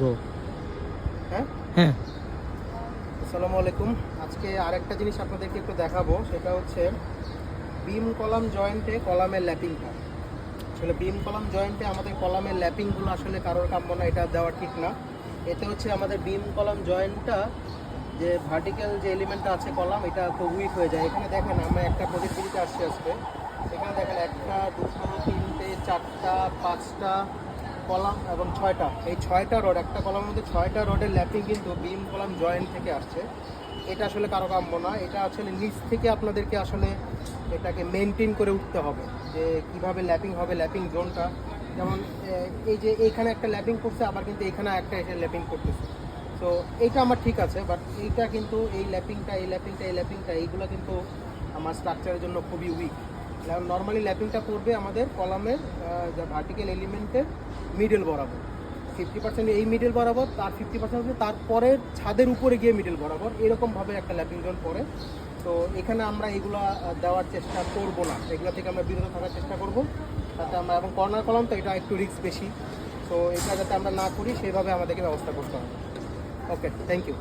গো হ্যাঁ হ্যাঁ আসসালামু আলাইকুম। আজকে আরেকটা জিনিস আপনাদেরকে একটু দেখাবো, সেটা হচ্ছে বিম কলাম জয়েন্টে কলামের ল্যাপিংটা। আসলে বিম কলাম জয়েন্টে আমাদের কলামের ল্যাপিংগুলো আসলে কারোর কাম্য না, এটা দেওয়া ঠিক না। এতে হচ্ছে আমাদের বিম কলাম জয়েন্টটা যে ভার্টিক্যাল যে এলিমেন্টটা আছে কলাম, এটা খুব উইক হয়ে যায়। এখানে দেখেন আমরা একটা প্রজেক্ট ভিডিওতে আসছি আজকে, এখানে দেখেন একটা দুটো তিনটে চারটা পাঁচটা কলাম এবং ছয়টা, এই ছয়টা রড, একটা কলামের মধ্যে ছয়টা রডের ল্যাপিং কিন্তু বিম কলাম জয়েন্ট থেকে আসছে। এটা আসলে কারো কাম্য না, এটা আসলে নিচ থেকে আপনাদেরকে আসলে এটাকে মেনটেন করে উঠতে হবে যে কীভাবে ল্যাপিং হবে, ল্যাপিং জোনটা। যেমন এই যে এইখানে একটা ল্যাপিং করছে, আবার কিন্তু এখানে একটা এসে ল্যাপিং করতেছে। তো এইটা আমার ঠিক আছে, বাট এইটা কিন্তু এই ল্যাপিংটা এইগুলো কিন্তু আমার স্ট্রাকচারের জন্য খুবই উইক। নর্মালি ল্যাপিংটা করবে আমাদের কলামের যা ভার্টিক্যাল এলিমেন্টের মিডল বরাবর, 50% এই মিডল বরাবর, তার 50% হচ্ছে তারপরের ছাদের উপরে গিয়ে মিডল বরাবর, এরকমভাবে একটা ল্যাপিং জোন পড়ে। তো এখানে আমরা এগুলো দেওয়ার চেষ্টা করব না, এগুলো থেকে আমরা বিরত থাকার চেষ্টা করব। তাতে আমরা, এবং কর্নার কলাম তো এটা একটু রিস্ক বেশি, তো এটা যাতে আমরা না করি সেইভাবে আমাদেরকে ব্যবস্থা করতে হবে। ওকে, থ্যাংক ইউ।